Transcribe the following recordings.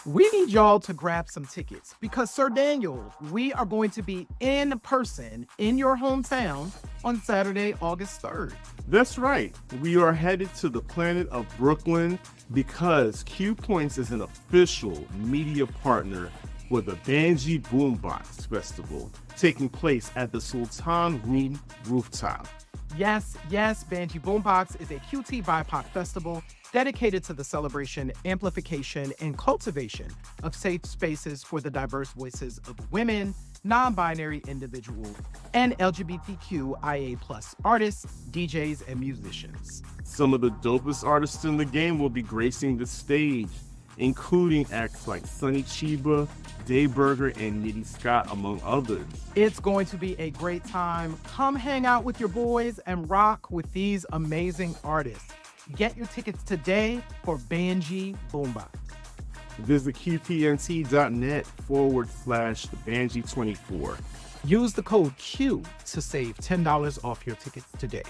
We need y'all to grab some tickets because, Sir Daniel, we are going to be in person in your hometown on Saturday, August 3rd. That's right. We are headed to the planet of Brooklyn because Q Points is an official media partner for the Banjee Boombox Festival taking place at the Sultan Room Rooftop. Yes, yes, Banjee Boombox is a QT BIPOC festival dedicated to the celebration, amplification, and cultivation of safe spaces for the diverse voices of women, non-binary individuals, and LGBTQIA plus artists, DJs, and musicians. Some of the dopest artists in the game will be gracing the stage, including acts like Sonny Chiba, Dayburger, and Nitty Scott, among others. It's going to be a great time. Come hang out with your boys and rock with these amazing artists. Get your tickets today for Banjee Boombox. Visit qpnt.net/Banjee24. Use the code Q to save $10 off your tickets today.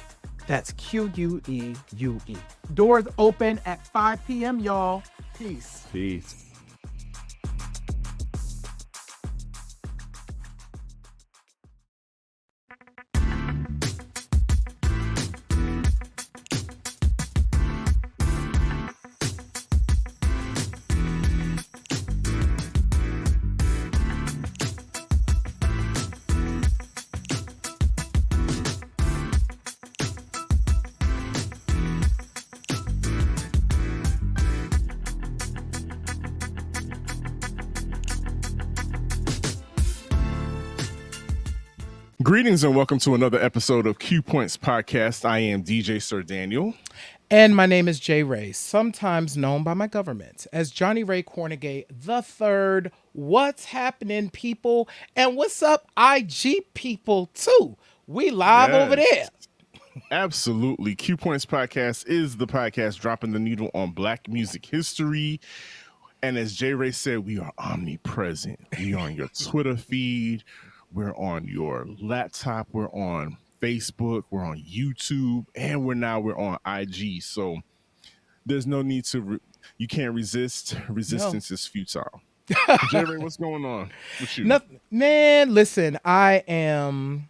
That's QUEUE. Doors open at 5 p.m., y'all. Peace. Peace. Greetings and welcome to another episode of Q Points Podcast. I am DJ Sir Daniel. And my name is Jay Ray, sometimes known by my government as Johnny Ray Cornegay the Third. What's happening, people? And what's up, IG people, too? We live over there. Absolutely. Q Points Podcast is the podcast dropping the needle on Black music history. And as Jay Ray said, we are omnipresent. We are on your Twitter feed. We're on your laptop. We're on Facebook. We're on YouTube. And we're on IG. So there's no need to, you can't resist. Resistance is futile. Jay Ray, what's going on with you? Man, listen, I am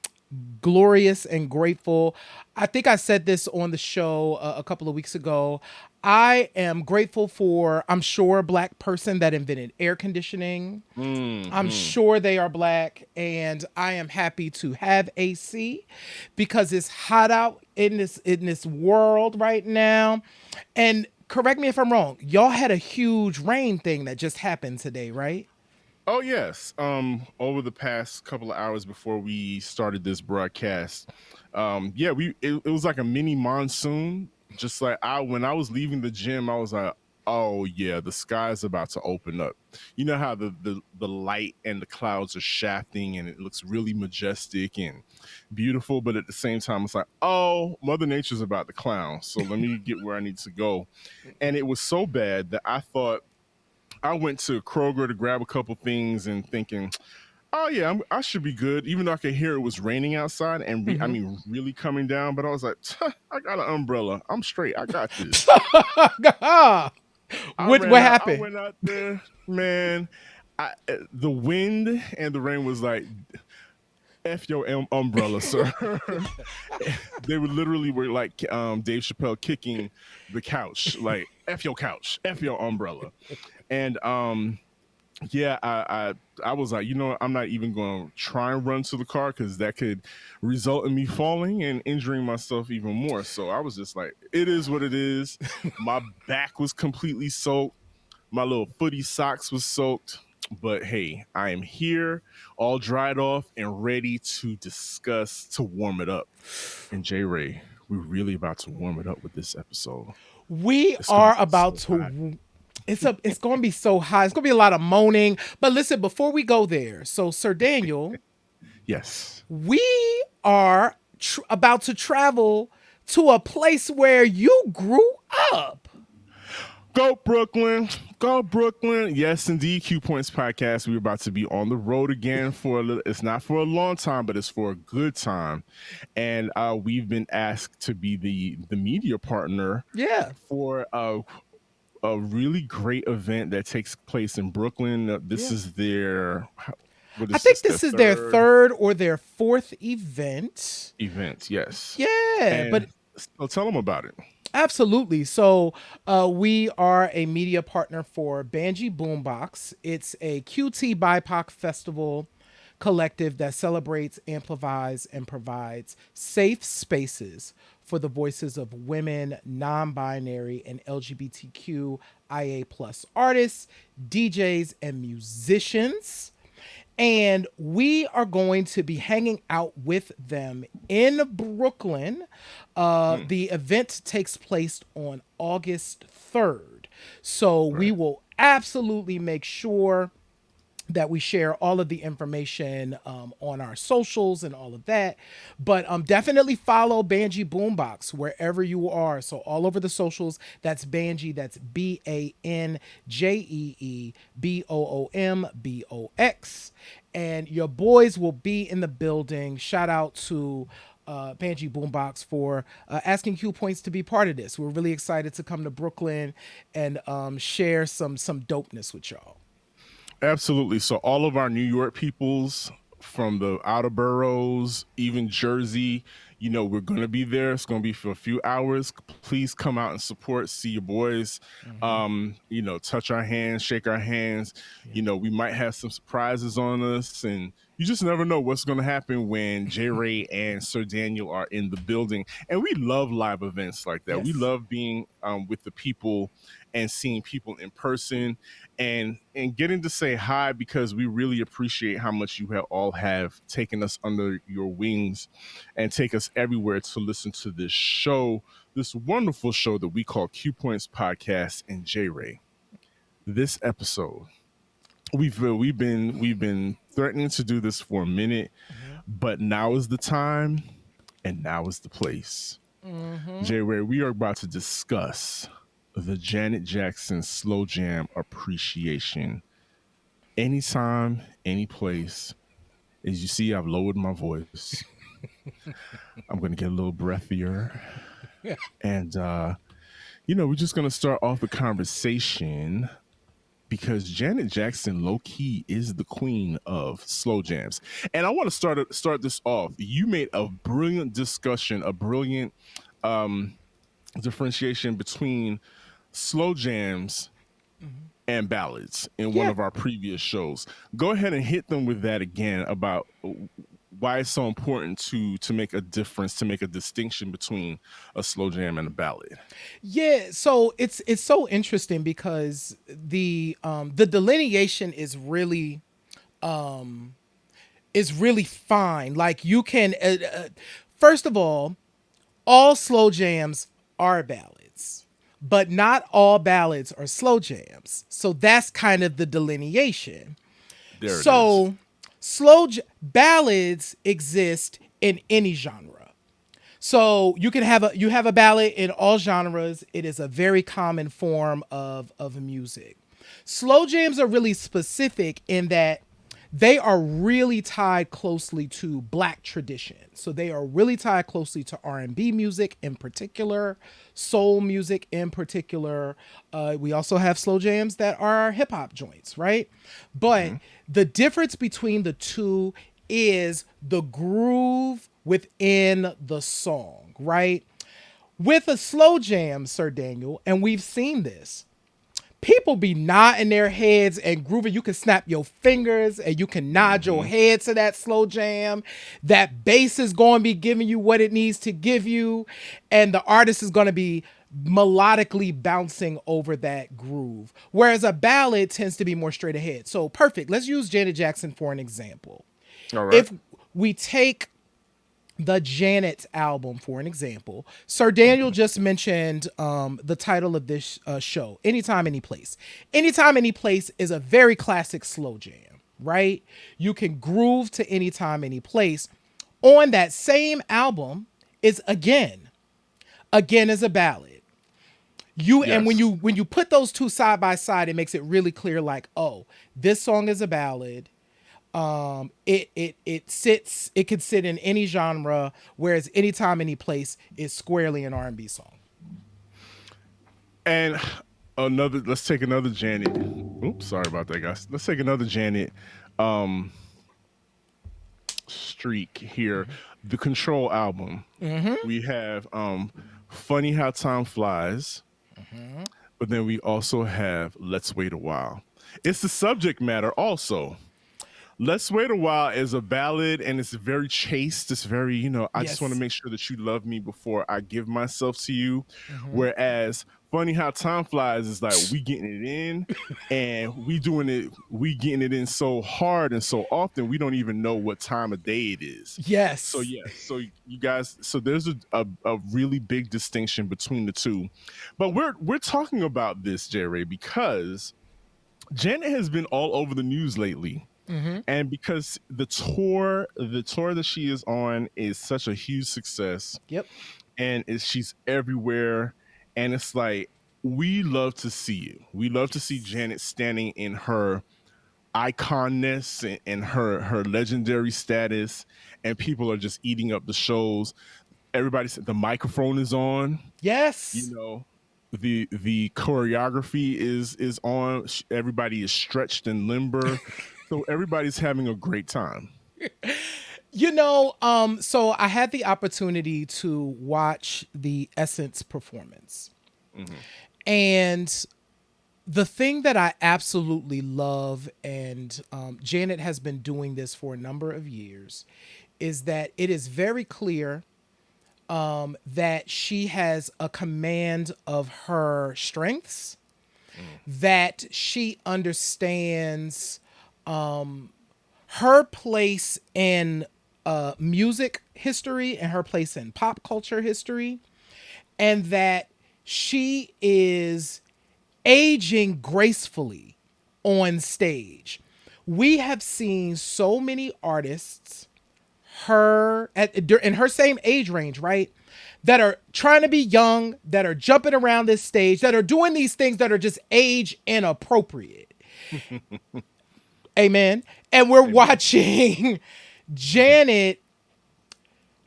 glorious and grateful. I think I said this on the show a couple of weeks ago. I am grateful for, I'm sure, a Black person that invented air conditioning. I'm sure they are Black, and I am happy to have AC because it's hot out in this world right now. And correct me if I'm wrong, y'all had a huge rain thing that just happened today, right? Oh, yes. Over the past couple of hours before we started this broadcast, it was like a mini monsoon. Just like when I was leaving the gym, I was like, oh yeah, the sky's about to open up. You know how the light and the clouds are shafting and it looks really majestic and beautiful, but at the same time, it's like, oh, Mother Nature's about to clown. So let me get where I need to go. And it was so bad that I thought I went to Kroger to grab a couple things and thinking, oh yeah, I should be good. Even though I could hear it was raining outside and really coming down. But I was like, I got an umbrella. I'm straight. I got this. What happened? I went out there, man. The wind and the rain was like, F your umbrella, sir. They were like Dave Chappelle kicking the couch, like F your couch, F your umbrella. And I was like, I'm not even going to try and run to the car because that could result in me falling and injuring myself even more. So I was just like, it is what it is. My back was completely soaked. My little footy socks was soaked. But hey, I am here, all dried off and ready to warm it up. And J Ray, we're really about to warm it up with this episode. It's going to be so hot. It's going to be a lot of moaning. But listen, before we go there, so Sir Daniel, yes, we are about to travel to a place where you grew up. Go Brooklyn. Go Brooklyn. Yes, indeed. Q Points Podcast. We're about to be on the road again for a little. It's not for a long time, but it's for a good time. And we've been asked to be the media partner. Yeah. For a a really great event that takes place in Brooklyn. This Yeah. is their, what I is think this, their this is their third third or their fourth event. event. Yes. Yeah, And but so tell them about it. absolutely. So, we are a media partner for Banjee Boombox. It's a QT BIPOC festival collective that celebrates, amplifies, and provides safe spaces for the voices of women, non-binary, and LGBTQIA plus artists, DJs, and musicians, and we are going to be hanging out with them in Brooklyn. Mm, The event takes place on August 3rd. So we right. will absolutely make sure that we share all of the information on our socials and all of that. But definitely follow Banjee Boombox wherever you are. So all over the socials, that's Banjee. That's BANJEEBOOMBOX. And your boys will be in the building. Shout out to Banjee Boombox for asking Q Points to be part of this. We're really excited to come to Brooklyn and share some dopeness with y'all. Absolutely. So all of our New York peoples from the outer boroughs, even Jersey, we're going to be there. It's going to be for a few hours. Please come out and support, see your boys, Mm-hmm. touch our hands, shake our hands. Yeah. We might have some surprises on us, and you just never know what's going to happen when J Ray and Sir Daniel are in the building. And we love live events like that. We Yes. love being with the people and seeing people in person and getting to say hi, because we really appreciate how much you have taken us under your wings and take us everywhere to listen to this show, this wonderful show that we call Q Points Podcast and J Ray. This episode, we've been threatening to do this for a minute, Mm-hmm. but now is the time and now is the place. Mm-hmm. J Ray, we are about to discuss the Janet Jackson Slow Jam Appreciation. Anytime, any place. As you see, I've lowered my voice. I'm going to get a little breathier. And, we're just going to start off the conversation because Janet Jackson, low key, is the queen of slow jams. And I want to start this off. You made a brilliant discussion, a brilliant um, differentiation between slow jams Mm-hmm. and ballads in one Yeah. of our previous shows. Go ahead and hit them with that again about why it's so important to make a difference, to make a distinction between a slow jam and a ballad. Yeah, so it's so interesting because the delineation is really fine. Like you can first of all slow jams are ballads, but not all ballads are slow jams. So that's kind of the delineation. There it is. So ballads exist in any genre. So you have a ballad in all genres. It is a very common form of music. Slow jams are really specific in that they are really tied closely to black tradition. So they are really tied closely to R&B music in particular, soul music in particular. We also have slow jams that are hip hop joints, right? But Hmm. the difference between the two is the groove within the song, right? With a slow jam, Sir Daniel, and we've seen this, people be nodding their heads and grooving. You can snap your fingers and you can nod your Hmm. head to that slow jam. That bass is going to be giving you what it needs to give you, and the artist is going to be melodically bouncing over that groove. Whereas a ballad tends to be more straight ahead. So perfect. Let's use Janet Jackson for an example. All right. If we take the Janet album, for an example, Sir Daniel just mentioned the title of this show, Anytime, Any Place. Anytime, Any Place is a very classic slow jam, right? You can groove to Anytime, Any Place. On that same album is Again. Again is a ballad. And when Yes. you put those two side by side, it makes it really clear, like, oh, this song is a ballad. It could sit in any genre, whereas Anytime, Any Place is squarely an R&B song. And another. Let's take another Janet. Oops, sorry about that, guys. Let's take another Janet um streak here. The Control album. Mm-hmm. We have Funny How Time Flies, Mm-hmm. but then we also have Let's Wait a While. It's the subject matter also. Let's Wait a While is a ballad and it's very chaste. It's very, I just want to Yes. make sure that you love me before I give myself to you. Mm-hmm. Whereas Funny How Time Flies is like we getting it in and we getting it in so hard and so often we don't even know what time of day it is. So Yes. yeah, so you guys, so there's a really big distinction between the two. But we're talking about this, Jerry, because Janet has been all over the news lately, Mm-hmm. and because the tour that she is on is such a huge success, Yep. and she's everywhere, and it's like we love to see it. We love to see Yes. Janet standing in her iconness and her legendary status, and people are just eating up the shows. Everybody said the microphone is on, you Yes. know the choreography is on. Everybody is stretched and limber, so everybody's having a great time. So I had the opportunity to watch the Essence performance. Hmm. And the thing that I absolutely love, and Janet has been doing this for a number of years, is that it is very clear that she has a command of her strengths, Mm. that she understands her place in music history and her place in pop culture history, and that she is aging gracefully on stage. We have seen so many artists in her same age range, right? That are trying to be young, that are jumping around this stage, that are doing these things that are just age inappropriate. Amen. And we're Amen. watching Mhm. Janet,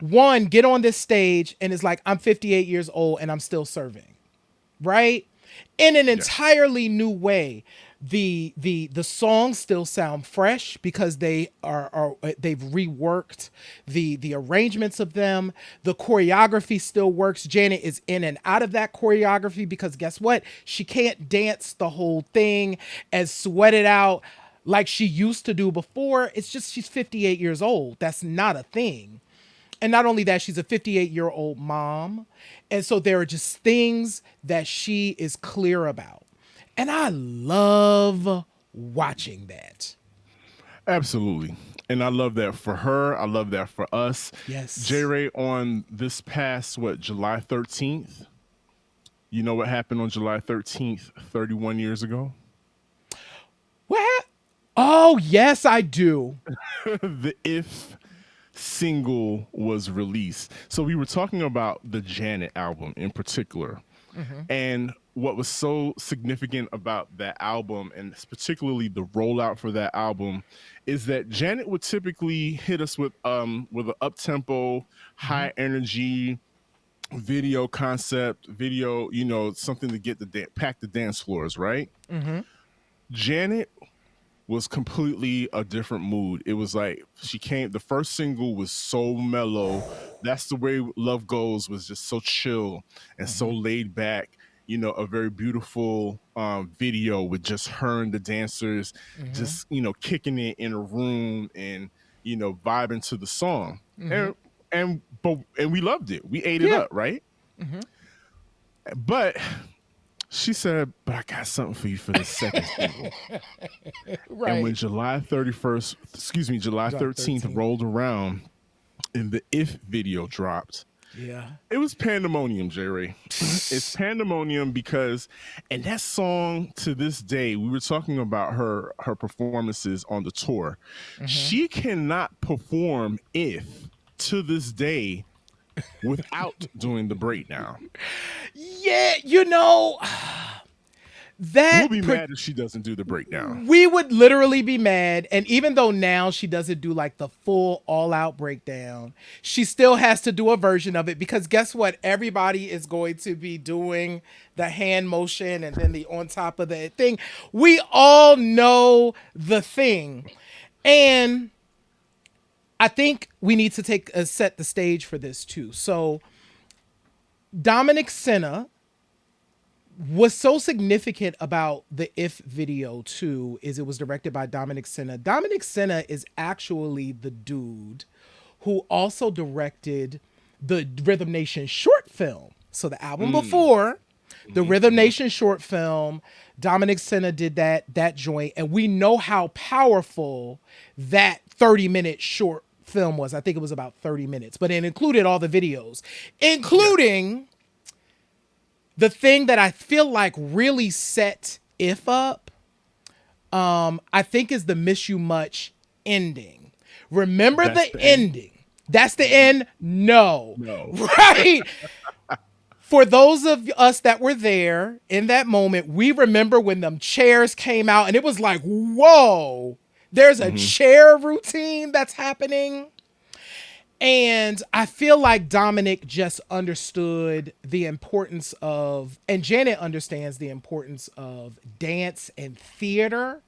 one, get on this stage and is like, I'm 58 years old and I'm still serving, right? In an Yes. entirely new way. The songs still sound fresh because they've reworked the arrangements of them. The choreography still works. Janet is in and out of that choreography because guess what? She can't dance the whole thing as sweated out like she used to do before. It's just she's 58 years old. That's not a thing. And not only that, she's a 58-year-old mom. And so there are just things that she is clear about. And I love watching that. Absolutely. And I love that for her. I love that for us. J Yes. Ray, on this past, what, July 13th? You know what happened on July 13th, 31 years ago? What? Oh, yes, I do. The If single was released. So we were talking about the Janet album in particular. Mm-hmm. And what was so significant about that album, and particularly the rollout for that album, is that Janet would typically hit us with an up tempo, Mm-hmm. high energy video concept, video, something to get pack the dance floors, right? Mm-hmm. Janet was completely a different mood. It was like the first single was so mellow. That's the way Love Goes was just so chill and so Mm-hmm. laid back. A very beautiful video with just her and the dancers Mm-hmm. just, kicking it in a room and, vibing to the song. Mm-hmm. And we loved it. We ate it Yeah. up, right? Mm-hmm. But she said, but I got something for you for the second single. And when Right. July 31st, excuse me, July July 13th 13th. rolled around and the If video dropped, Yeah. it was pandemonium, J Ray. It's pandemonium because, and that song to this day, we were talking about her performances on the tour. Mm-hmm. She cannot perform If to this day without doing the breakdown. Yeah, you know, We'll that be per- mad if she doesn't do the breakdown. we would literally be mad. And even though now she doesn't do like the full all out breakdown, she still has to do a version of it because guess what? Everybody is going to be doing the hand motion and then the on top of the thing. We all know the thing. And I think we need to take a set the stage for this too. So Dominic Senna was so significant about the If video too is it was directed by Dominic Senna. Dominic Senna is actually the dude who also directed the Rhythm Nation short film. So the album before the Rhythm Nation short film, Dominic Senna did that joint, and we know how powerful that 30-minute short film was. I think it was about 30 minutes, but it included all the videos, including the thing that I feel like really set If up, I think is the Miss You Much ending. Remember That's the the end. ending. That's the end? No. No. Right. For those of us that were there in that moment, we remember when them chairs came out and it was like, whoa, there's a chair routine that's happening. And I feel like Dominic just understood the importance of, and Janet understands the importance of dance and theater.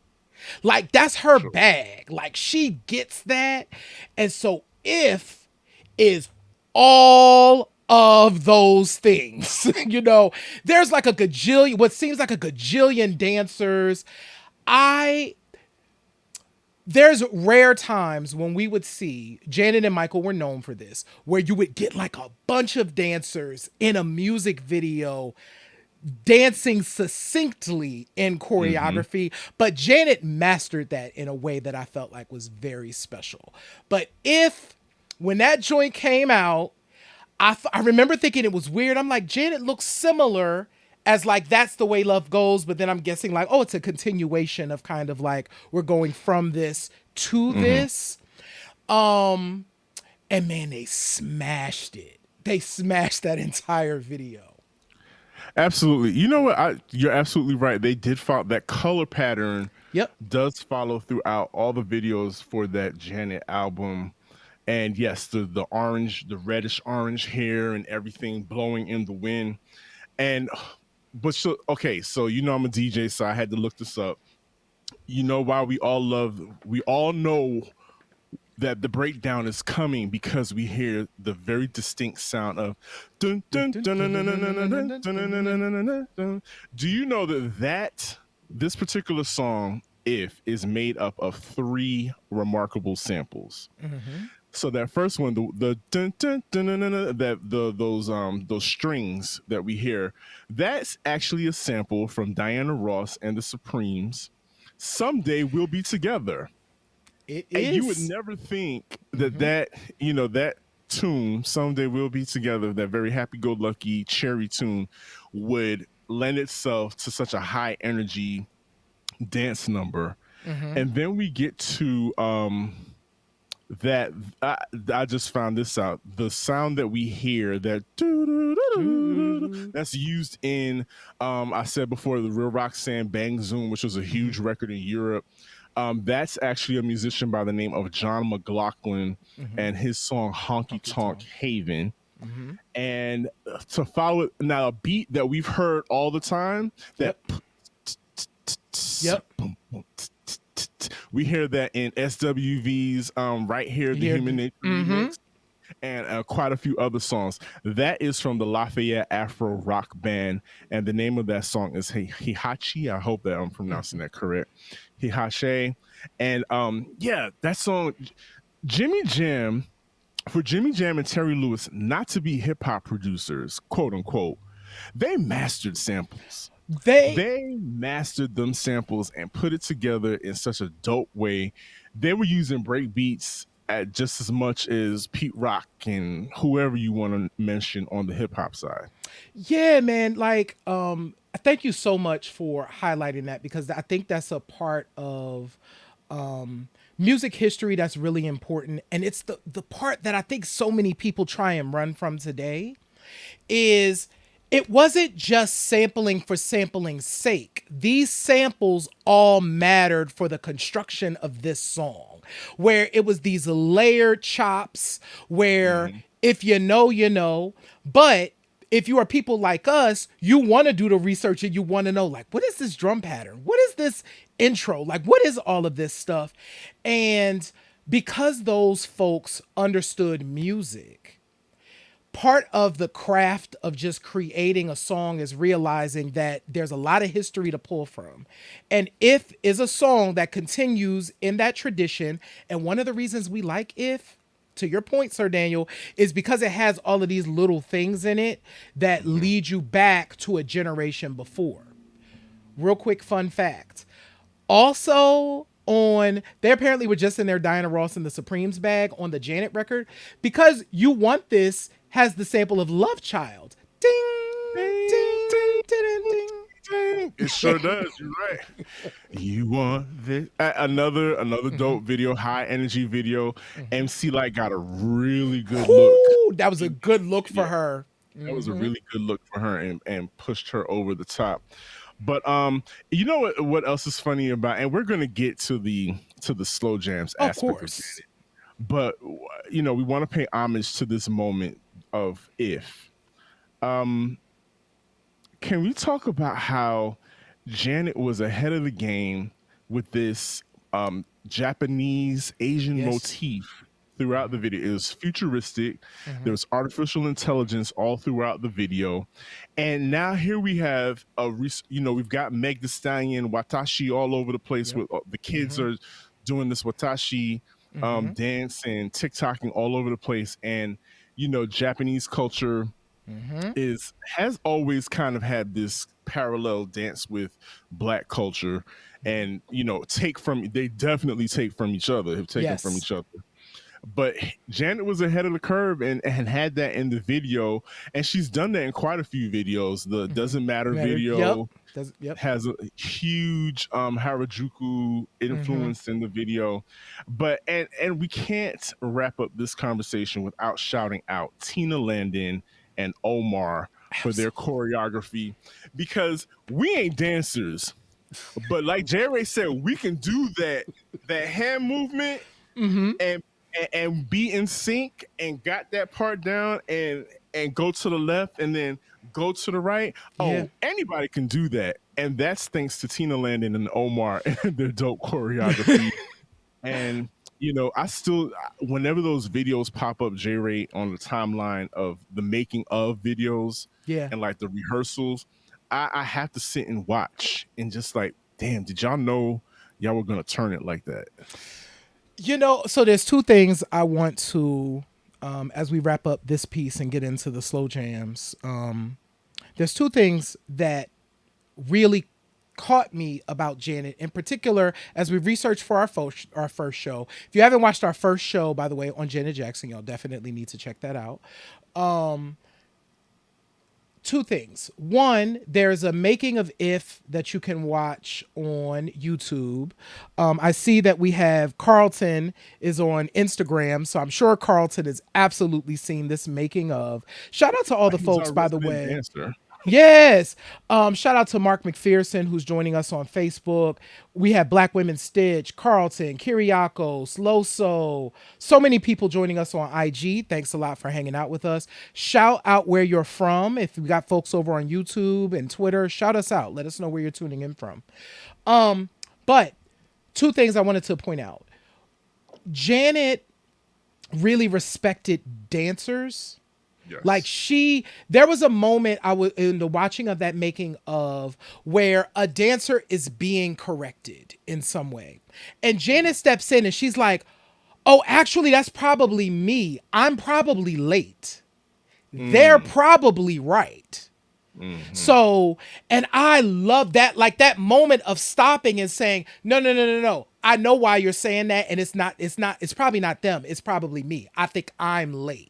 Like that's her bag. Like she gets that. And so if is all of those things, there's like a gajillion, what seems like a gajillion dancers. I there's rare times when we would see Janet and Michael were known for this, where you would get like a bunch of dancers in a music video dancing succinctly in choreography, but Janet mastered that in a way that I felt like was very special. But if when that joint came out, I remember thinking it was weird. I'm like, Janet looks similar as like that's the way love goes, but then I'm guessing like, oh, it's a continuation of kind of like we're going from this to this. And man, they smashed it. They smashed that entire video. Absolutely. You know what? You're absolutely right. They did follow that color pattern. Yep. Does follow throughout all the videos for that Janet album. And yes, the orange, the reddish orange hair and everything blowing in the wind. And but so okay, so I'm a DJ, so I had to look this up. You know why we all know that the breakdown is coming because we hear the very distinct sound of dun, dun, dun, dun, dun, dun, dun, dun, dun, dun, dun, dun, dun, dun, dun. Do you know that this particular song If is made up of three remarkable samples? So that first one, the dun, dun, dun, dun, dun, dun, that those strings that we hear, that's actually a sample from Diana Ross and the Supremes. Someday we'll be together. It And you would is. never think that tune, Someday We'll Be Together, that very happy-go-lucky cherry tune, would lend itself to such a high energy dance number. And then we get to that I just found this out. The sound that we hear, that that's used in I said before, the Real Roxanne Bang Zoom, which was a huge record in Europe. That's actually a musician by the name of John McLaughlin and his song Honky Tonk Haven. And to follow it now, a beat that we've heard all the time, that Yep. we hear that in SWV's Right Here, the Human Nature remix, and quite a few other songs. That is from the Lafayette Afro Rock Band, and the name of that song is Hihachi. I hope that I'm pronouncing that correct. Hihache. And that song, Jimmy Jam, for Jimmy Jam and Terry Lewis not to be hip hop producers, quote unquote, they mastered samples. They mastered them samples and put it together in such a dope way. They were using break beats at just as much as Pete Rock and whoever you want to mention on the hip hop side. Yeah, man. Like, thank you so much for highlighting that because I think that's a part of music history that's really important. And it's the part that I think so many people try and run from today is it wasn't just sampling for sampling's sake. These samples all mattered for the construction of this song, where it was these layered chops, where Mhm. if you know, you know, but if you are people like us, you want to do the research and you want to know, like, what is this drum pattern? What is this intro? Like, what is all of this stuff? And because those folks understood music, part of the craft of just creating a song is realizing that there's a lot of history to pull from. And If is a song that continues in that tradition. And one of the reasons we like If, to your point, Sir Daniel, is because it has all of these little things in it that Mhm. lead you back to a generation before. Real quick fun fact. Also, on they apparently were just in their Diana Ross and the Supremes bag on the Janet record because You Want This has the sample of Love Child. Ding, Ding, ding, ding, ding, ding, ding. ding. It sure does. You're right. You want this? Another Mm-hmm, dope video, high energy video. mm-hmm. MC Light got a really good look. Whoo, that was a In good this look for video. her. That was a Mm-hmm. really good look for her and pushed her over the top. But you know what else is funny about, and we're gonna get to the slow jams Of aspect of course. Janet, but you know we want to pay homage to this moment of If. Um, can we talk about how Janet was ahead of the game with this Japanese Asian Yes. motif throughout the video? It was futuristic. Mm-hmm. There was artificial intelligence all throughout the video, and now here we have you know we've got Meg The Stallion, Watashi all over the place Yep. with the kids Mm-hmm. are doing this Watashi Mm-hmm. dance and TikToking all over the place, and you know Japanese culture Mm-hmm. is has always kind of had this parallel dance with black culture and you know they definitely take from each other, have taken from Yes. each other, but Janet was ahead of the curve and had that in the video, and she's done that in quite a few videos. The Mm-hmm. Doesn't Matter Matter. Yep. video Does yep. has a huge Harajuku Mm-hmm. influence in the video, but and we can't wrap up this conversation without shouting out Tina Landon and Omar for their Absolutely. choreography, because we ain't dancers, but like Jerry said, we can do that hand movement Mm-hmm. and and be in sync and got that part down and go to the left and then go to the right. Yeah. Oh, anybody can do that. And that's thanks to Tina Landon and Omar and their dope choreography. And you know, I still whenever those videos pop up J Ray on the timeline of the making of videos Yeah. and like the rehearsals, I have to sit and watch and just like, damn, did y'all know y'all were gonna turn it like that? You know, so there's two things I want to, as we wrap up this piece and get into the slow jams. There's two things that really caught me about Janet, in particular, as we researched for our first show. If you haven't watched our first show, by the way, on Janet Jackson, you'll definitely need to check that out. Two things. One, there's a making of If that you can watch on YouTube. I see that we have Carlton is on Instagram, so I'm sure Carlton has absolutely seen this making of. Shout out to all the He's folks, our by the resident way. dancer. Yes. Shout out to Mark McPherson, who's joining us on Facebook. We have Black Women Stitch, Carlton, Kyriakos, Loso. So many people joining us on IG. Thanks a lot for hanging out with us. Shout out where you're from. If we got folks over on YouTube and Twitter, shout us out. Let us know where you're tuning in from. But two things I wanted to point out. Janet really respected dancers. Like Yes. there was a moment I was in the watching of that making of where a dancer is being corrected in some way. And Janet steps in and she's like, "Oh, actually, that's probably me. I'm probably late. They're Mm, probably right." hmm. So, and I love that, like that moment of stopping and saying, "No, no, no, no, no. I know why you're saying that. And it's probably not them. It's probably me. I think I'm late."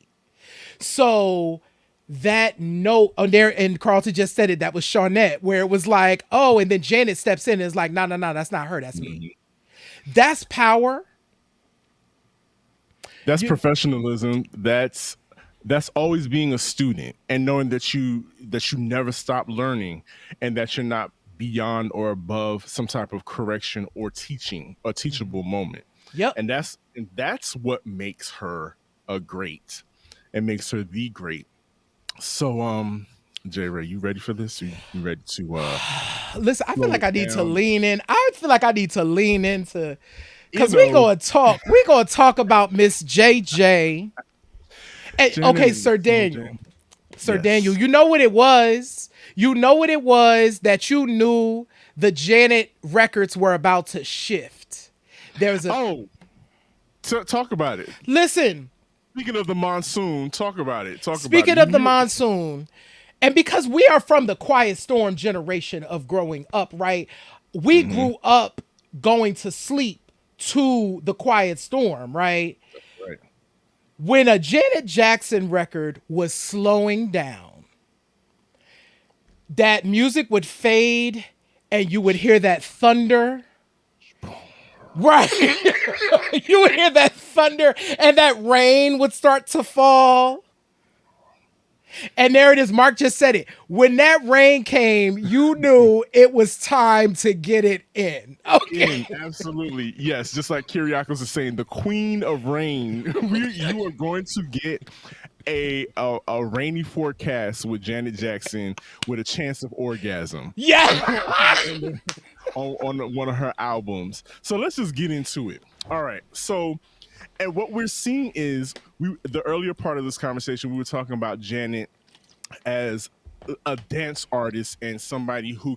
So that note on there, and Carlton just said it, that was Shawnette, where it was like, oh, and then Janet steps in and is like, no, no, no, that's not her, that's me. Hmm. That's power. That's You professionalism. That's That's always being a student and knowing that you never stop learning and that you're not beyond or above some type of correction or teaching a teachable moment. Yep. And that's what makes her a great and makes her the great. So J Ray, you ready for this? You ready to Listen, I feel slow like it I need to down? lean in. I feel like I need to lean into You because we know, gonna talk. We gonna talk about Miss JJ. And Janet okay, and Sir Slow Daniel. Jam. Sir Daniel, Yes. you know what it was. You know what it was that you knew the Janet records were about to shift. There's a Oh, talk about it. listen. Speaking of the monsoon, talk about it. Talk about it. Speaking of the monsoon, and because we are from the Quiet Storm generation of growing up, right? We Mhm. grew up going to sleep to the Quiet Storm, right? Right. When a Janet Jackson record was slowing down, that music would fade and you would hear that thunder. Right. You would hear that thunder and that rain would start to fall. And there it is. Mark just said it. When that rain came, you knew it was time to get it in. In Okay. absolutely yes, just like Kyriakos is saying, the Queen of Rain. You are going to get a rainy forecast with Janet Jackson with a chance of orgasm Yeah. on one of her albums. So let's just get into it. All right. So, and what we're seeing is the earlier part of this conversation we were talking about Janet as a dance artist and somebody who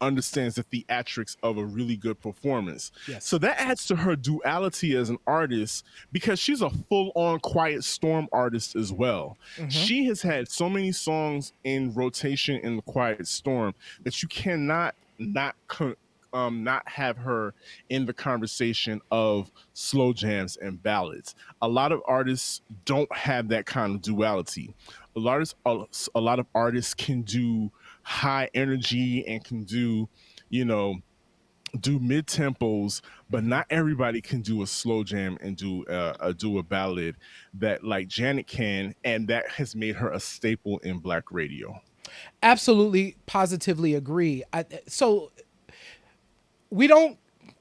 understands the theatrics of a really good performance. So Yes. that adds to her duality as an artist because she's a full-on Quiet Storm artist as well. Hmm. She has had so many songs in rotation in the Quiet Storm that you cannot not have her in the conversation of slow jams and ballads. A lot of artists don't have that kind of duality. A lot of artists can do high energy and can you know do mid tempos, but not everybody can do a slow jam and do a ballad that like Janet can, and that has made her a staple in Black radio. Absolutely, positively agree. So we don't,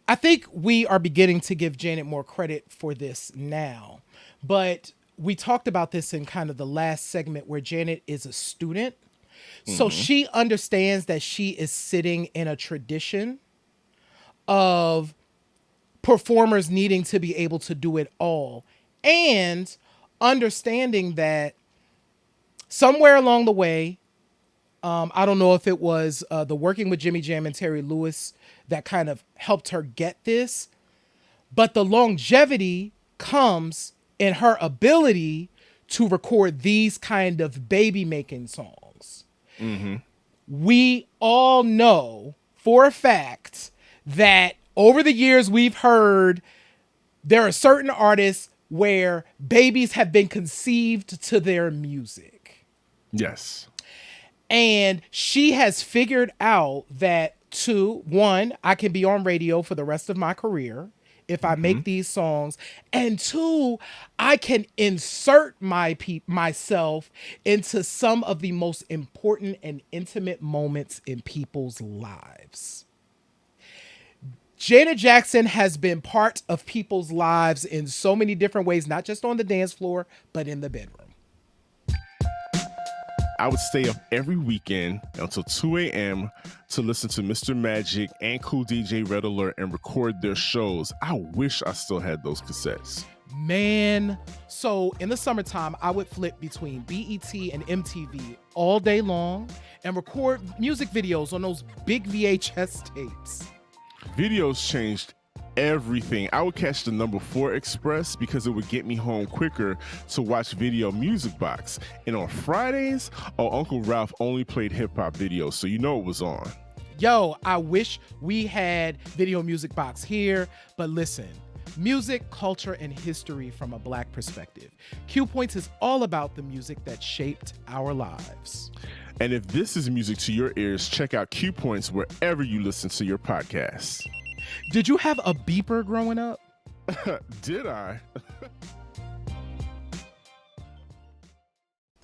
I think we are beginning to give Janet more credit for this now. But we talked about this in kind of the last segment where Janet is a student. So Hmm. she understands that she is sitting in a tradition of performers needing to be able to do it all and understanding that somewhere along the way, I don't know if it was the working with Jimmy Jam and Terry Lewis that kind of helped her get this, but the longevity comes in her ability to record these kind of baby making songs. Hmm. We all know for a fact that over the years we've heard there are certain artists where babies have been conceived to their music. Yes. And she has figured out that two, one, I can be on radio for the rest of my career if I Hmm. make these songs, and two, I can insert myself into some of the most important and intimate moments in people's lives. Janet Jackson has been part of people's lives in so many different ways, not just on the dance floor, but in the bedroom. I would stay up every weekend until 2 a.m. to listen to Mr. Magic and Cool DJ Red Alert and record their shows. I wish I still had those cassettes. Man, so in the summertime, I would flip between BET and MTV all day long and record music videos on those big VHS tapes. Videos changed everything. I would catch the number 4 Express because it would get me home quicker to watch Video Music Box. And on Fridays, Uncle Ralph only played hip hop videos, so you know it was on. Yo, I wish we had Video Music Box here, but listen, music, culture, and history from a Black perspective. Q Points is all about the music that shaped our lives. And if this is music to your ears, check out Q Points wherever you listen to your podcasts. Did you have a beeper growing up? Did I?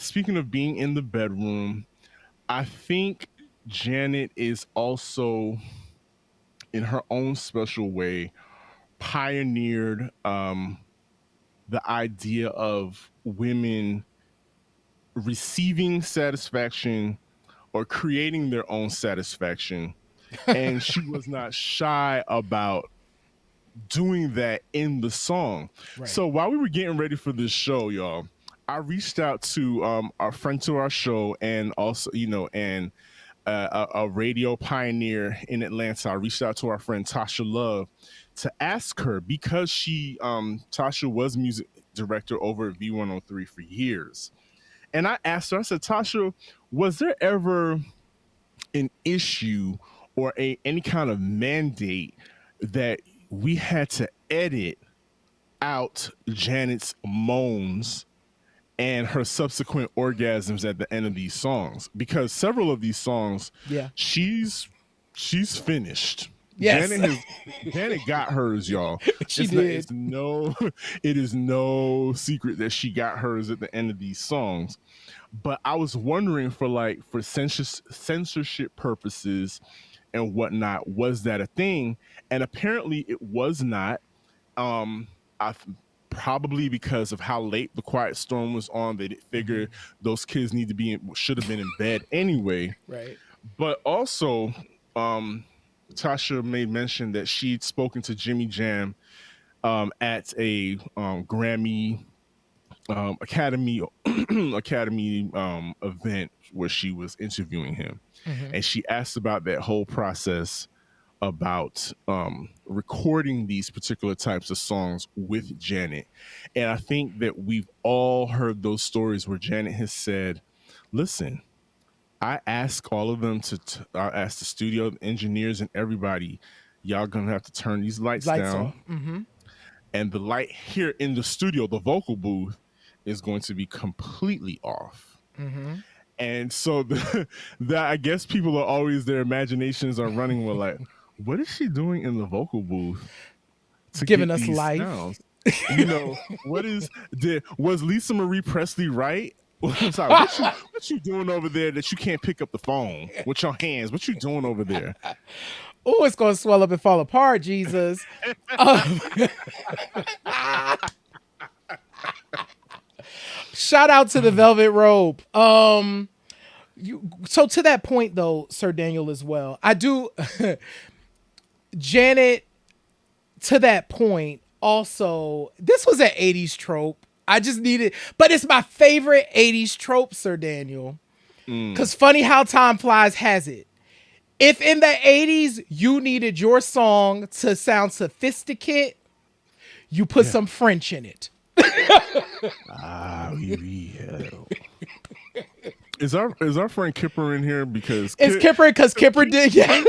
speaking of being in the bedroom, I think Janet is also, in her own special way, pioneered the idea of women receiving satisfaction or creating their own satisfaction. And she was not shy about doing that in the song. Right. So while we were getting ready for this show, y'all, I reached out to our friend to our show, and also, and a radio pioneer in Atlanta. I reached out to our friend Tasha Love to ask her, because Tasha was music director over at V103 for years. And I asked her, I said, Tasha, was there ever an issue or any kind of mandate that we had to edit out Janet's moans and her subsequent orgasms at the end of these songs? Because several of these songs, Yeah. she's finished. Yes. Janet got hers, y'all. She It's did. it's no it is no secret that she got hers at the end of these songs. But I was wondering, for censorship purposes and whatnot, was that a thing? And apparently it was not. I Probably because of how late the Quiet Storm was on, they didn't figure those kids should have been in bed anyway. Right. But also, Tasha made mention that she'd spoken to Jimmy Jam at a Grammy Academy Academy event where she was interviewing him, Mm-hmm. and she asked about that whole process about recording these particular types of songs with Janet. And I think that we've all heard those stories where Janet has said, listen, I ask all of them I ask the studio engineers and everybody, y'all gonna have to turn these lights Lights down, off. Mm-hmm. and the light here in the studio, the vocal booth, is going to be completely off. Mm-hmm. And so that, I guess, people are always, their imaginations are running with like, what is she doing in the vocal booth to Giving get us these life. sounds? Was Lisa Marie Presley right? Sorry, what you doing over there that you can't pick up the phone with your hands? What you doing over there? Oh, it's gonna swell up and fall apart, Jesus. Um, shout out to the Velvet Rope. So to that point though, Sir Daniel, as well, I do. Janet, to that point, also, this was an 80s trope. I just needed, but it's my favorite 80s trope, Sir Daniel. Mm, Because funny how time flies has it. If in the 80s you needed your song to sound sophisticate, you put yeah. some French in it. Ah, oui, oui, is our friend Kipper in here? Because It's Kipper because Kipper did, yeah.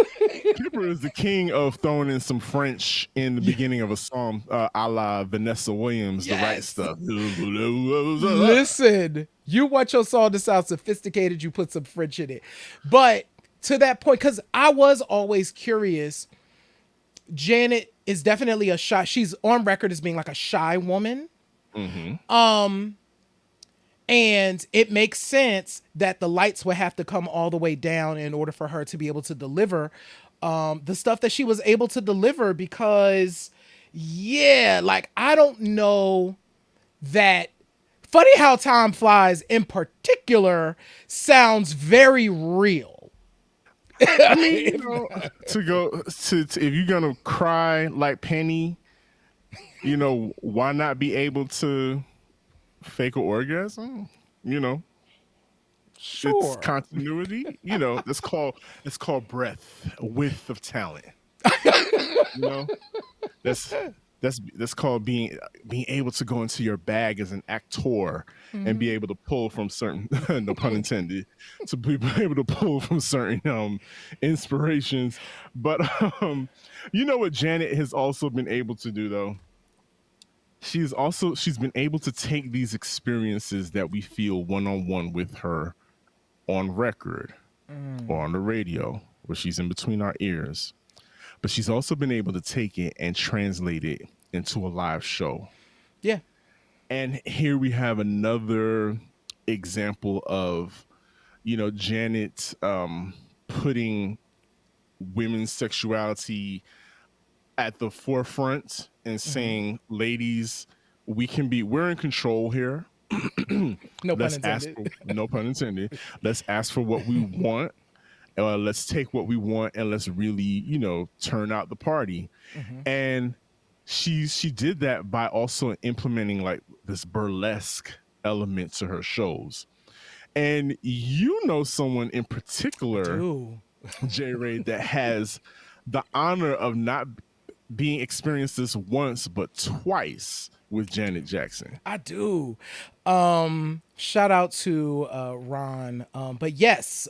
Kipper is the king of throwing in some French in the beginning of a song, a la Vanessa Williams, the right Yes. stuff. Listen, you want your song to sound sophisticated, you put some French in it. But to that point, because I was always curious, Janet is definitely a shy, she's on record as being like a shy woman. Mm-hmm. And it makes sense that the lights would have to come all the way down in order for her to be able to deliver the stuff that she was able to deliver. Because, yeah, like, I don't know that. Funny how time flies in particular sounds very real. I mean, to go to if you're gonna cry like Penny, why not be able to fake an orgasm? You know, it's Sure. continuity. It's called breadth, width of talent. You know, that's that's called being able to go into your bag as an actor and be Mhm. able to pull from certain, no pun intended, to be able to pull from certain inspirations. But you know what Janet has also been able to do, though? She's been able to take these experiences that we feel one on one with her on record or Mm. on the radio, where she's in between our ears, but she's also been able to take it and translate it into a live show. Yeah. And here we have another example of, Janet putting women's sexuality at the forefront and Hmm. saying, ladies, we're in control here. No pun Let's ask intended. for, no pun intended, let's ask for what we want. Let's take what we want and let's really, turn out the party. Hmm. And she did that by also implementing like this burlesque element to her shows. And someone in I particular, do. J Ray, that has the honor of not being experienced this once but twice with Janet Jackson. I do. Shout out to Ron. But yes,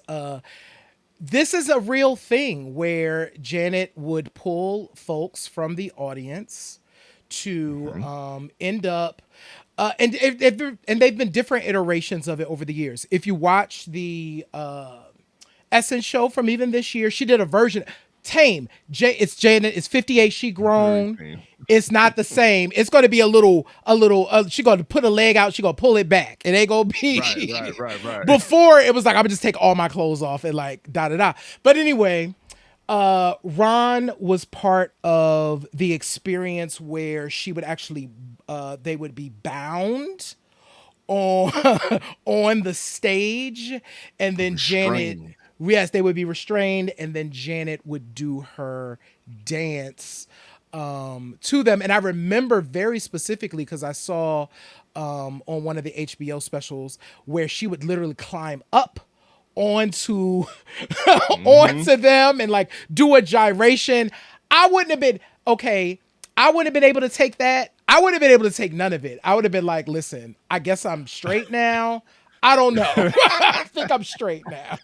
this is a real thing where Janet would pull folks from the audience to Mhm. end up and they've been different iterations of it over the years. If you watch the Essence show from even this year, she did a version. Tame. It's Janet. It's 58. She Very grown. tame. It's not the same. It's going to be a little. She going to put a leg out. She going to pull it back. It ain't going to Right, right, be. right, right. Before it was like I'm gonna just take all my clothes off and like da da da. But anyway, Ron was part of the experience where she would actually they would be bound on on the stage, and then Janet, Restrained. yes, they would be restrained, and then Janet would do her dance to them. And I remember very specifically because I saw on one of the HBO specials where she would literally climb up onto Hmm. onto them and like do a gyration. I wouldn't have been okay. I wouldn't have been able to take that. I wouldn't have been able to take none of it. I would have been like, listen, I guess I'm straight now. I don't know. I think I'm straight now.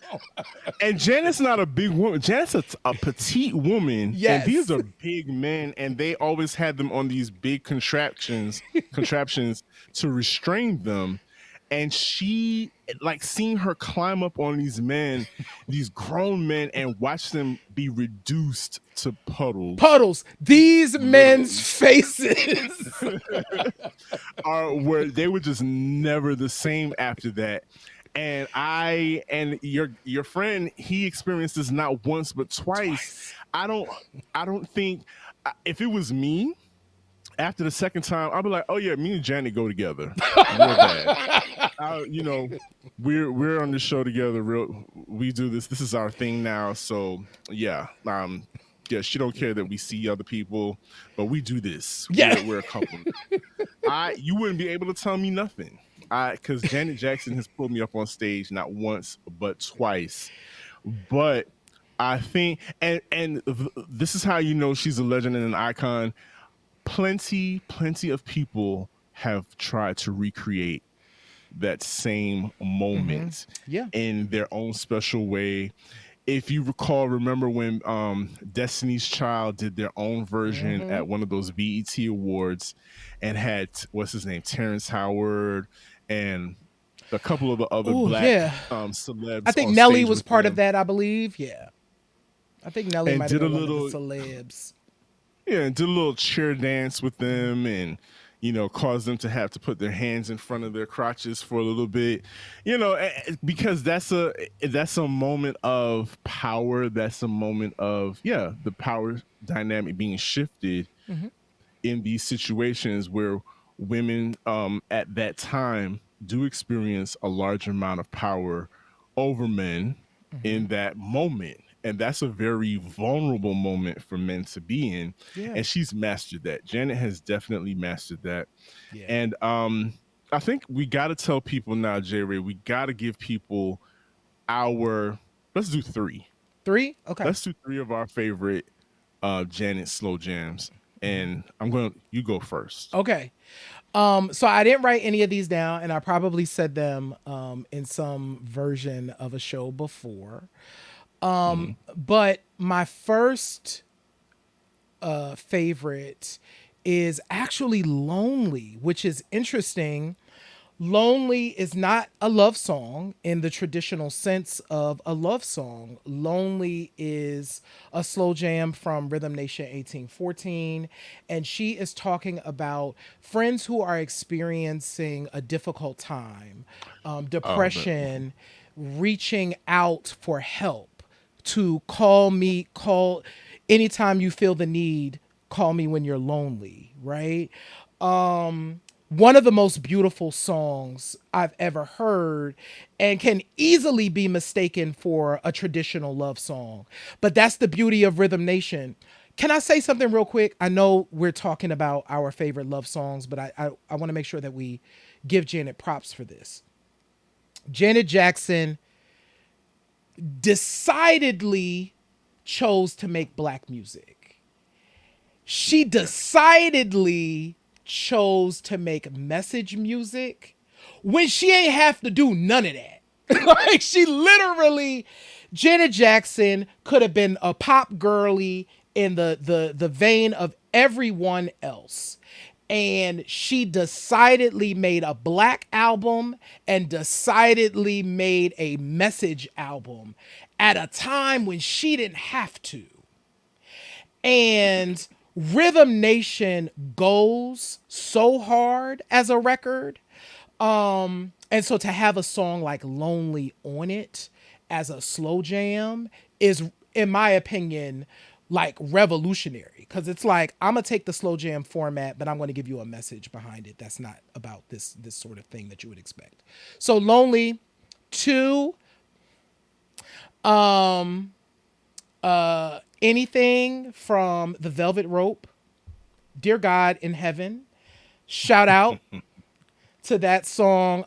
And Janet's not a big woman. Janet's a petite woman, and these Yes. are big men, and they always had them on these big contraptions to restrain them. And she, like, seeing her climb up on these men, these grown men, and watch them be reduced to puddles, Puddles. These men's literally, faces. are where they were just never the same after that. And your friend, he experienced this not once but twice. Twice. I don't think, if it was me after the second time, I'd be like, oh yeah, me and Janet go together real bad. You know, we're on the show together. We do this. This is our thing now. So yeah, yeah. She don't care that we see other people, but we do this. Yeah. We're a couple. You wouldn't be able to tell me nothing. Because Janet Jackson has pulled me up on stage not once but twice. But I think, and this is how you know she's a legend and an icon. Plenty of people have tried to recreate that same Hmm. moment Yeah. in their own special way. If you remember when Destiny's Child did their own version Hmm. at one of those BET awards and had, what's his name, Terrence Howard and a couple of the other Oh black yeah. I celebs think on Nelly stage was with part of them, that. I believe. Yeah. I think Nelly and might have did a been one of the little, celebs. yeah, and did a little chair dance with them, and caused them to have to put their hands in front of their crotches for a little bit, because that's a moment of power. That's a moment of, yeah, the power dynamic being shifted Hmm. in these situations where women at that time do experience a large amount of power over men Hmm. in that moment. And that's a very vulnerable moment for men to be in. Yeah. And she's mastered that. Janet has definitely mastered that. Yeah. And I think we got to tell people now, J Ray, we got to give people our, let's do three. Three. Okay. Let's do three of our favorite Janet slow jams. Hmm. And you go first. Okay. So I didn't write any of these down, and I probably said them in some version of a show before. Hmm. But my first favorite is actually Lonely, which is interesting Lonely is not a love song in the traditional sense of a love song. Lonely is a slow jam from Rhythm Nation 1814. And she is talking about friends who are experiencing a difficult time, Oh, that. depression, reaching out for help to call me, call anytime you feel the need, call me when you're lonely, right? One of the most beautiful songs I've ever heard and can easily be mistaken for a traditional love song. But that's the beauty of Rhythm Nation. Can I say something real quick? I know we're talking about our favorite love songs, but I want to make sure that we give Janet props for this. Janet Jackson decidedly chose to make black music. She decidedly chose to make message music when she ain't have to do none of that. Like she literally, Janet Jackson could have been a pop girly in the vein of everyone else. And she decidedly made a black album and decidedly made a message album at a time when she didn't have to. And Rhythm Nation goes so hard as a record. And so to have a song like Lonely on it as a slow jam is, in my opinion, like revolutionary. Because it's like, I'm gonna take the slow jam format, but I'm gonna give you a message behind it that's not about this sort of thing that you would expect. So Lonely, two, anything from the Velvet Rope, Dear God in Heaven. Shout out to that song.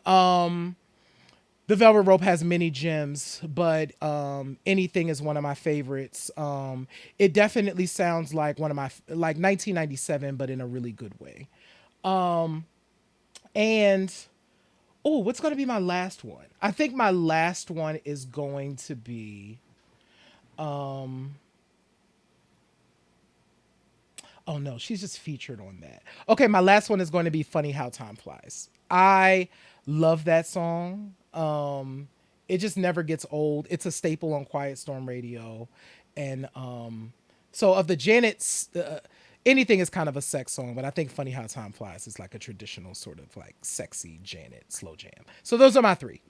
The Velvet Rope has many gems, but anything is one of my favorites. It definitely sounds like one of my like 1997, but in a really good way. And oh, what's going to be my last one? I think my last one is going to be oh no, she's just featured on that. Okay, my last one is going to be Funny How Time Flies. I love that song. It just never gets old. It's a staple on Quiet Storm Radio. And so of the Janet's anything is kind of a sex song, but I think Funny How Time Flies is like a traditional sort of like sexy Janet slow jam. So those are my three.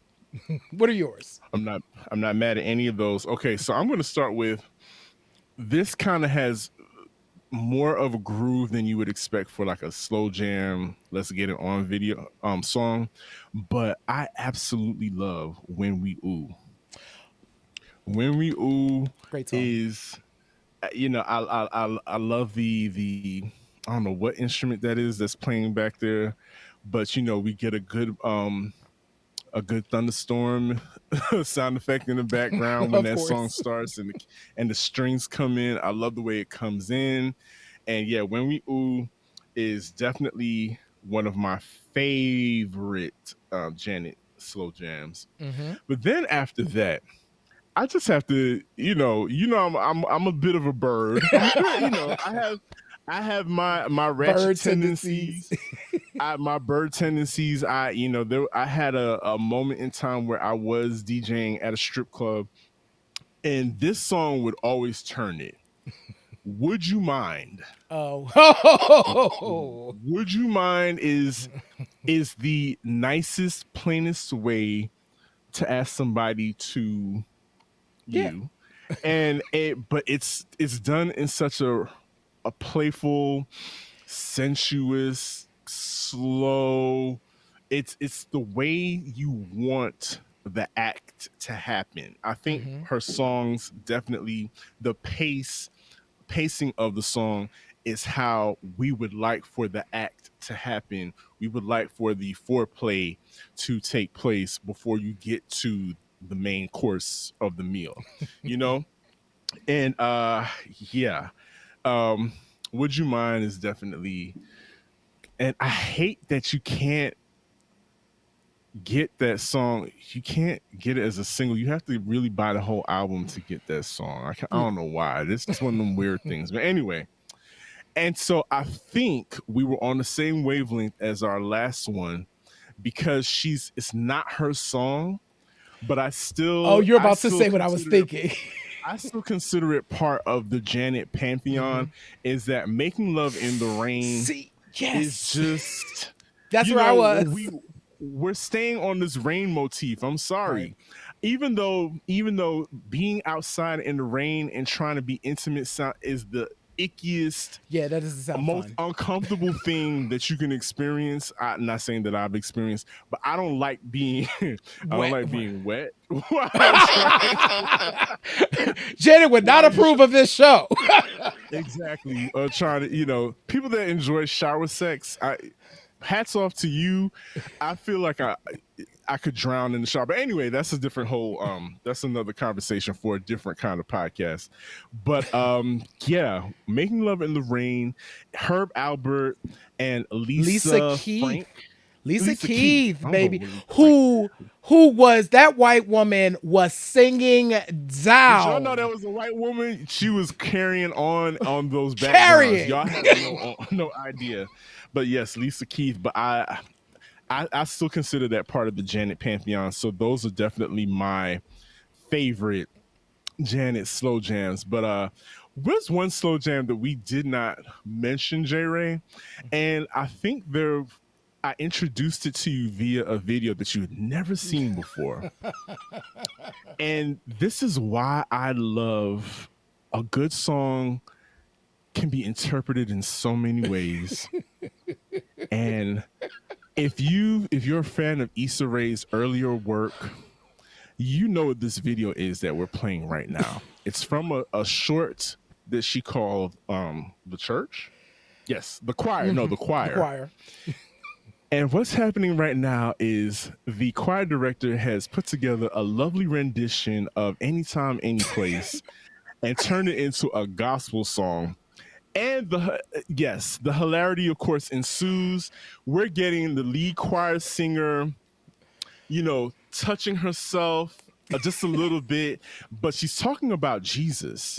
What are yours? I'm not. I'm not mad at any of those. Okay, so I'm going to start with this. Kind of has more of a groove than you would expect for like a slow jam. Let's get it on video song, but I absolutely love When We Ooh. When We Ooh Great song. is, I love the I don't know what instrument that is that's playing back there, but we get a good thunderstorm sound effect in the background when Of that song course. starts and the strings come in. I love the way it comes in. And yeah, When We Ooh is definitely one of my favorite Janet slow jams. Mm-hmm. But then after that, I just have to, I'm a bit of a bird. I have my ratchet Bird tendencies. tendencies. My bird tendencies. I had a moment in time where I was DJing at a strip club, and this song would always turn it. Would you mind? Oh. Would you mind is the nicest, plainest way to ask somebody to Yeah. you, and but it's done in such a playful, sensuous, slow. It's the way you want the act to happen. I think Mm-hmm. her songs definitely the pacing of the song is how we would like for the act to happen. We would like for the foreplay to take place before you get to the main course of the meal, you know? And yeah. Um Would You Mind is definitely, and I hate that you can't get that song. You can't get it as a single. You have to really buy the whole album to get that song. I Yeah. don't know why. This is one of them weird things. But anyway, and so I think we were on the same wavelength as our last one because it's not her song, but Oh, you're I about to still say what I was consider it thinking. I still consider it part of the Janet pantheon. Is that Making Love in the Rain See, is yes, just, that's you where I know, was. we're staying on this rain motif. I'm Right. sorry. Even though being outside in the rain and trying to be intimate is the ickiest, Yeah, that doesn't sound most fun. uncomfortable thing that you can experience. I'm not saying that I've experienced, but I don't like being I don't Wet. like being wet while I'm trying Janet would not while you approve of this show. exactly trying to, people that enjoy shower sex. I hats off to you. I feel like I could drown in the shower. But anyway, that's a different whole that's another conversation for a different kind of podcast. But yeah, Making Love in the Rain, Herb Albert and Lisa Lisa Keith. Frank. Lisa Lisa Keith. Keith, I'm going baby. with Lisa Frank. Who was that white woman was singing Did y'all know down. that was a white woman? She was carrying on those backgrounds. Carrying. Y'all have no idea. But yes, Lisa Keith. But I still consider that part of the Janet pantheon. So those are definitely my favorite Janet slow jams. But where's one slow jam that we did not mention, J Ray? And I think I introduced it to you via a video that you had never seen before. And this is why I love a good song can be interpreted in so many ways. And if you're a fan of Issa Rae's earlier work, you know what this video is that we're playing right now. It's from a short that she called The Church. Yes, the choir. No, the The choir. choir. And what's happening right now is the choir director has put together a lovely rendition of Anytime, Anyplace and turned it into a gospel song. And the hilarity, of course, ensues. We're getting the lead choir singer, touching herself just a little bit, but she's talking about Jesus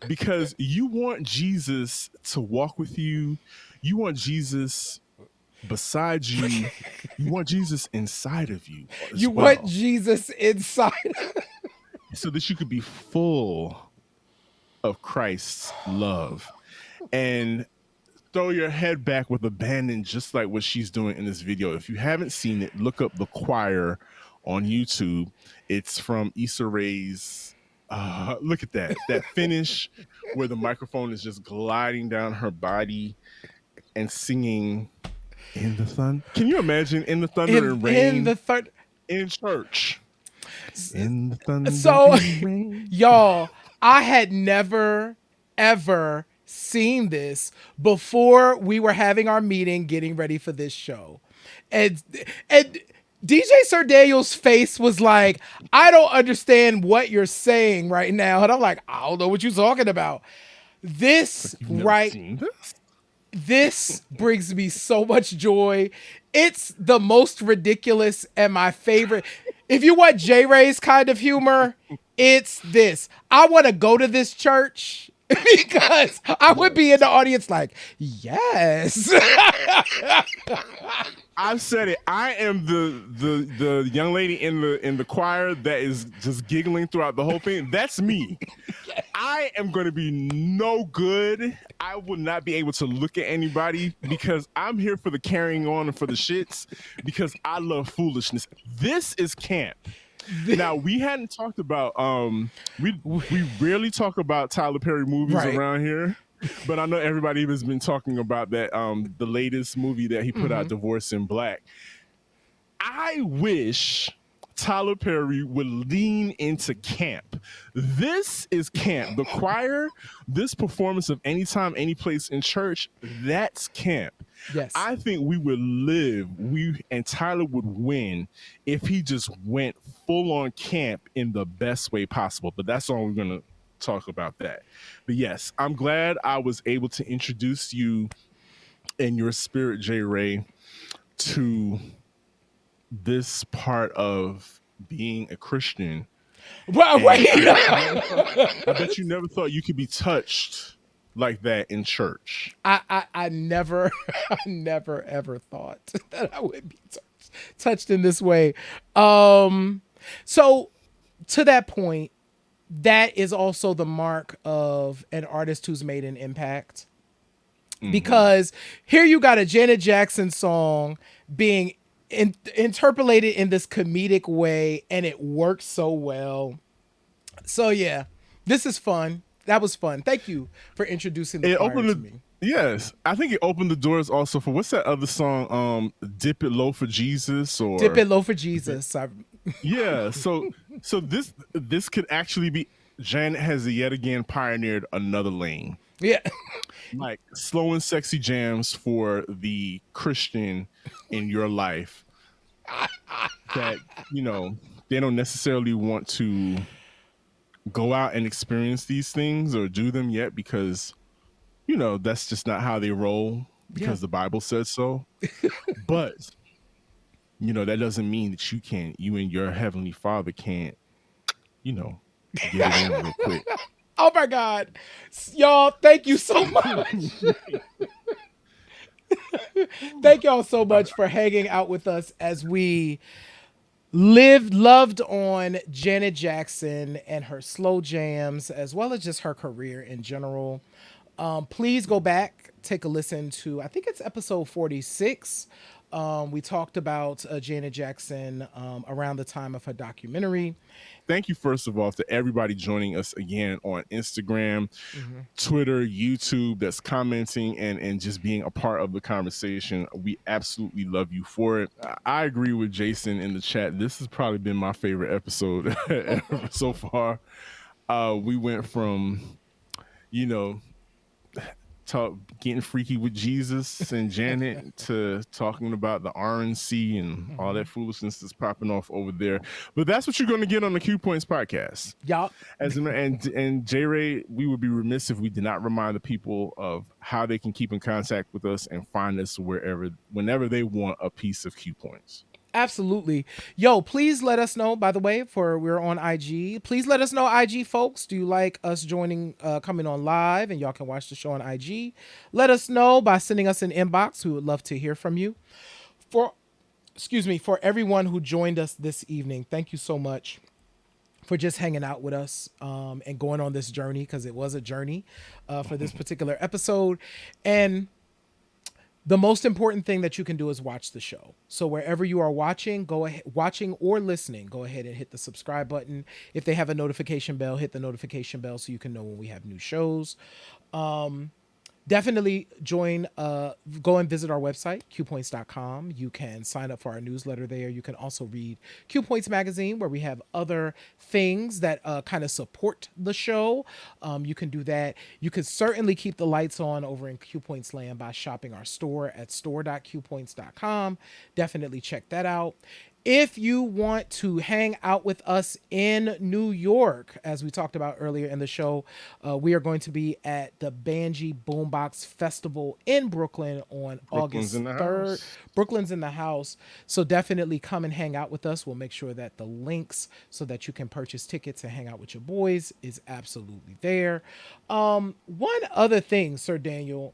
because you want Jesus to walk with you. You want Jesus beside you. You want Jesus inside of you as You want well, Jesus inside. so that you could be full of Christ's love. And throw your head back with abandon, just like what she's doing in this video. If you haven't seen it, look up The Choir on YouTube. It's from Issa Rae's. Look at that finish where the microphone is just gliding down her body and singing in the thunder. Can you imagine in the thunder and In rain the third. in church? In the thunder So, and rain. y'all, I had never, ever seen this before we were having our meeting getting ready for this show. And and DJ Sir Daniel's face was like, I don't understand what you're saying right now. And I'm like, I don't know what you're talking about. This You've never right seen this? this brings me so much joy. It's the most ridiculous and my favorite. If you want J Ray's kind of humor, it's this. I want to go to this church because I would be in the audience like, yes. I've said it. I am the young lady in the choir that is just giggling throughout the whole thing. That's me. I am going to be no good. I will not be able to look at anybody because I'm here for the carrying on and for the shits because I love foolishness. This is camp. Now we hadn't talked about we rarely talk about Tyler Perry movies Right. around here. But I know everybody has been talking about that the latest movie that he put out, Divorce in Black. I wish Tyler Perry would lean into camp. This is camp. The choir, this performance of Anytime, Anyplace in church, that's camp. Yes. I think we would live, and Tyler would win if he just went full on camp in the best way possible. But that's all we're going to talk about that. But yes, I'm glad I was able to introduce you and your spirit, J Ray, to this part of being a Christian. Well, wait. I bet you never thought you could be touched like that in church. I never, I never ever thought that I would be touched touched in this way. So to that point, that is also the mark of an artist who's made an impact. Because here you got a Janet Jackson song being interpolated in this comedic way, and it works so well. So yeah, this is fun. That was fun. Thank you for introducing the It choir opened to the me. yes. I think it opened the doors also for what's that other song? Dip It Low for Jesus Dip or it low for Jesus. yeah. So this could actually be Janet has yet again pioneered another lane. Yeah. Like slow and sexy jams for the Christian in your life that, you know, they don't necessarily want to go out and experience these things or do them yet because, you know, that's just not how they roll Yeah. because the Bible says so. But, you know, that doesn't mean that you and your heavenly father can't, you know, get it in real quick. Oh my God. Y'all, thank you so much. Thank y'all so much for hanging out with us as we loved on Janet Jackson and her slow jams, as well as just her career in general. Please go back, take a listen to, I think it's episode 46. We talked about Janet Jackson around the time of her documentary. Thank you, first of all, to everybody joining us again on Instagram, Twitter, YouTube, that's commenting and just being a part of the conversation. We absolutely love you for it. I agree with Jason in the chat. This has probably been my favorite episode ever so far. We went from, you know, getting freaky with Jesus and Janet to talking about the RNC and all that foolishness that's popping off over there. But that's what you're going to get on the Q Points podcast. Y'all. And J Ray, we would be remiss if we did not remind the people of how they can keep in contact with us and find us whenever they want a piece of Q Points. Absolutely. Yo, please let us know, by the way, we're on IG. Please let us know, IG folks. Do you like us coming on live and y'all can watch the show on IG? Let us know by sending us an inbox. We would love to hear from you. For everyone who joined us this evening, thank you so much for just hanging out with us and going on this journey, because it was a journey for this particular episode. And the most important thing that you can do is watch the show. So wherever you are watching or listening, go ahead and hit the subscribe button. If they have a notification bell, hit the notification bell so you can know when we have new shows. Definitely go and visit our website, qpoints.com. You can sign up for our newsletter there. You can also read Q Points magazine, where we have other things that kind of support the show. You can do that. You could certainly keep the lights on over in Q Points land by shopping our store at store.qpoints.com. Definitely check that out. If you want to hang out with us in New York, as we talked about earlier in the show, we are going to be at the Banjee Boombox Festival in Brooklyn on August 3rd. Brooklyn's in the house. So definitely come and hang out with us. We'll make sure that the links so that you can purchase tickets and hang out with your boys is absolutely there. One other thing, Sir Daniel,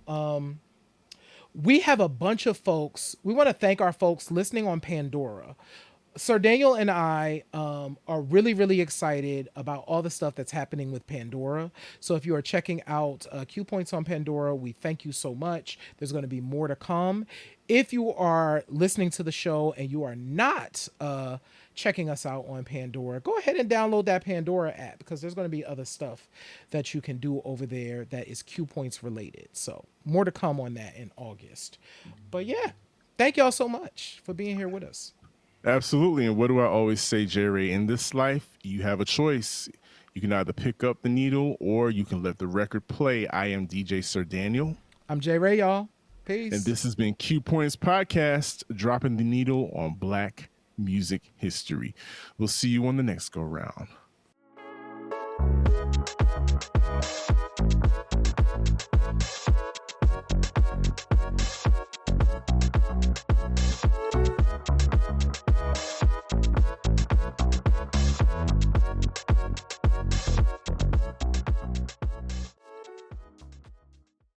we have a bunch of folks. We want to thank our folks listening on Pandora. Sir Daniel and I are really, really excited about all the stuff that's happening with Pandora. So if you are checking out Q Points on Pandora, we thank you so much. There's going to be more to come. If you are listening to the show and you are not checking us out on Pandora, go ahead and download that Pandora app, because there's going to be other stuff that you can do over there that is Q Points related. So more to come on that in August. But yeah, thank y'all so much for being here with us. Absolutely. And what do I always say, Jerry? In this life, you have a choice. You can either pick up the needle or you can let the record play. I am DJ Sir Daniel. I'm J Ray, y'all. Peace. And this has been Q Points Podcast, dropping the needle on Black music history. We'll see you on the next go round.